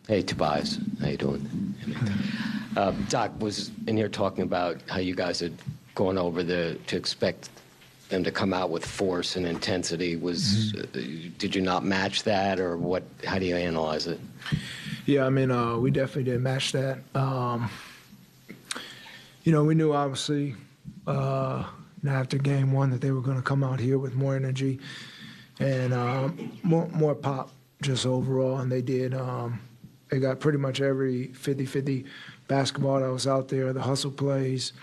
Hey, Tobias. How you doing? Doc was in here talking about how you guys had gone over to expect them to come out with force and intensity. Did you not match that, or what? How do you analyze it? Yeah, I mean, we definitely didn't match that. We knew obviously after game one that they were going to come out here with more energy and more pop just overall, and they did. They got pretty much every 50-50 basketball that was out there, the hustle plays,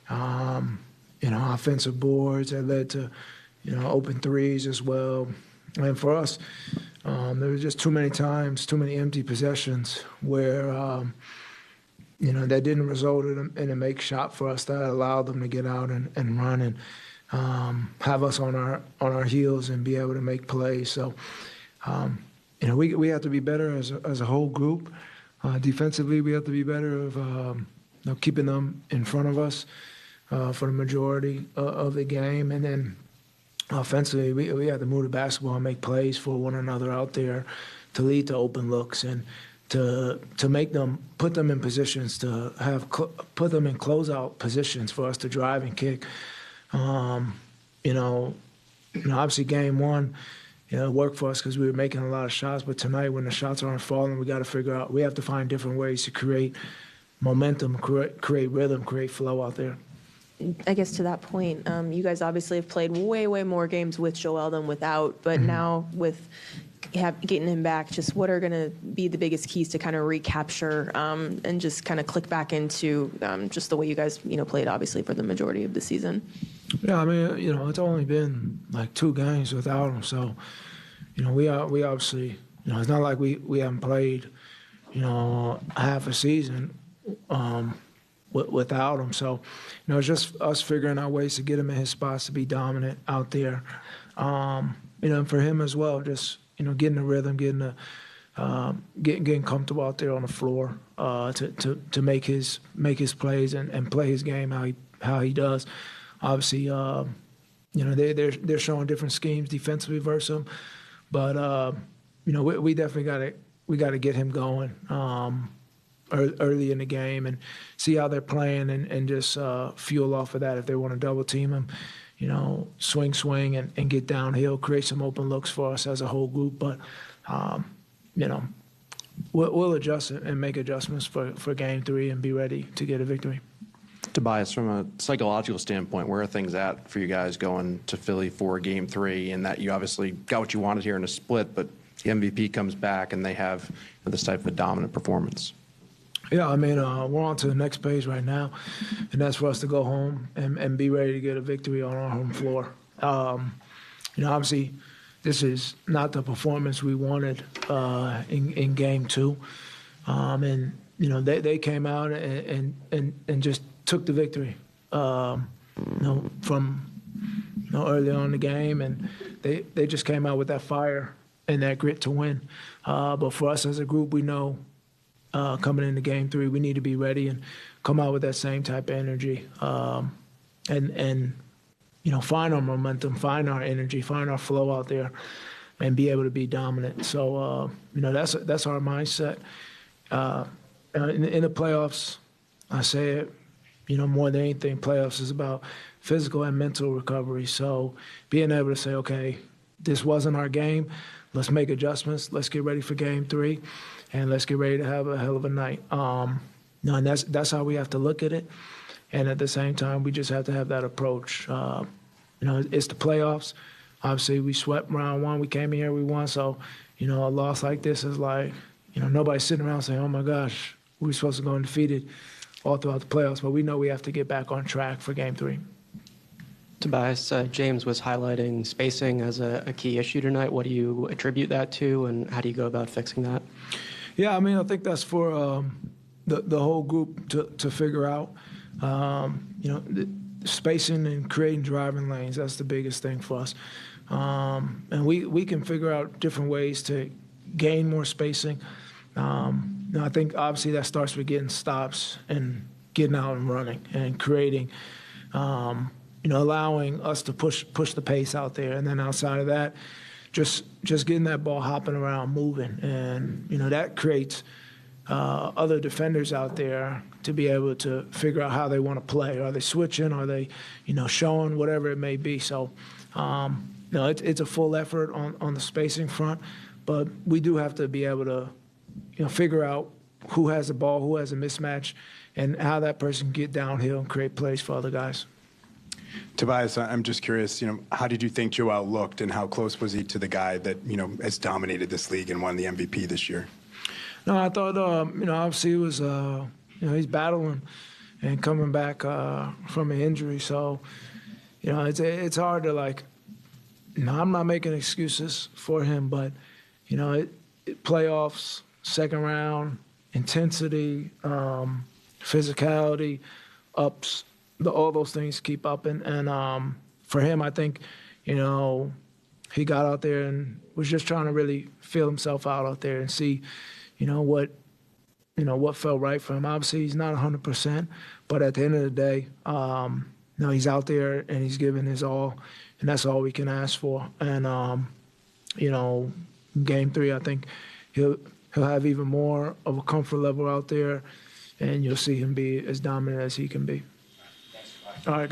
offensive boards that led to, open threes as well. And for us, there was just too many times, too many empty possessions where, that didn't result in a make shot for us that allowed them to get out and run and have us on our heels and be able to make plays. So, we have to be better as a whole group. Defensively, we have to be better of keeping them in front of us for the majority of the game. And then offensively, we have to move the basketball and make plays for one another out there to lead to open looks and to make them, put them in positions to put them in closeout positions for us to drive and kick. Obviously game one, it worked for us because we were making a lot of shots. But tonight, when the shots aren't falling, we got to figure out, we have to find different ways to create momentum, create rhythm, create flow out there. I guess to that point, you guys obviously have played way, way more games with Joel than without. But now with getting him back, just what are going to be the biggest keys to kind of recapture and just kind of click back into just the way you guys, played obviously for the majority of the season? Yeah, I mean, it's only been like 2 games without him. So, we obviously, it's not like we haven't played, half a season without him. So, it's just us figuring out ways to get him in his spots to be dominant out there. For him as well, just, getting the rhythm, getting comfortable out there on the floor to make his plays and play his game how he does. Obviously, they're showing different schemes defensively versus him, but we definitely got to get him going early in the game and see how they're playing and just fuel off of that. If they want to double team him, swing and get downhill, create some open looks for us as a whole group. But we'll adjust and make adjustments for game 3 and be ready to get a victory. Tobias, from a psychological standpoint, where are things at for you guys going to Philly for game 3? And that you obviously got what you wanted here in a split, but the MVP comes back and they have this type of a dominant performance. Yeah, I mean, we're on to the next page right now, and that's for us to go home and be ready to get a victory on our home floor. Obviously, this is not the performance we wanted in game 2. They came out and just took the victory, from early on in the game, and they just came out with that fire and that grit to win. But for us as a group, we know coming into game 3, we need to be ready and come out with that same type of energy, and find our momentum, find our energy, find our flow out there, and be able to be dominant. So that's our mindset. In the playoffs, I say it, more than anything, playoffs is about physical and mental recovery. So being able to say, okay, this wasn't our game, let's make adjustments, let's get ready for game 3, and let's get ready to have a hell of a night. And that's how we have to look at it. And at the same time, we just have to have that approach. It's the playoffs. Obviously, we swept round 1. We came in here, we won. So, a loss like this is like, nobody's sitting around saying, oh, my gosh, we're supposed to go undefeated all throughout the playoffs. But we know we have to get back on track for game 3. Tobias, James was highlighting spacing as a key issue tonight. What do you attribute that to, and how do you go about fixing that? Yeah, I mean, I think that's for the whole group to figure out. Spacing and creating driving lanes, that's the biggest thing for us. And we can figure out different ways to gain more spacing. I think obviously that starts with getting stops and getting out and running and creating, allowing us to push the pace out there. And then outside of that, just getting that ball hopping around, moving. And, that creates other defenders out there to be able to figure out how they want to play. Are they switching? Are they, showing? Whatever it may be. So, it's a full effort on the spacing front, but we do have to be able to, figure out who has the ball, who has a mismatch, and how that person can get downhill and create plays for other guys. Tobias, I'm just curious, how did you think Joel looked, and how close was he to the guy that, has dominated this league and won the MVP this year? No, I thought, obviously he was, he's battling and coming back from an injury. So, it's hard to I'm not making excuses for him, but, playoffs, second round, intensity, physicality, ups, all those things keep up. And for him, I think, he got out there and was just trying to really feel himself out there and see, what felt right for him. Obviously, he's not 100%, but at the end of the day, he's out there and he's giving his all, and that's all we can ask for. And, Game 3, I think he'll have even more of a comfort level out there, and you'll see him be as dominant as he can be. All right.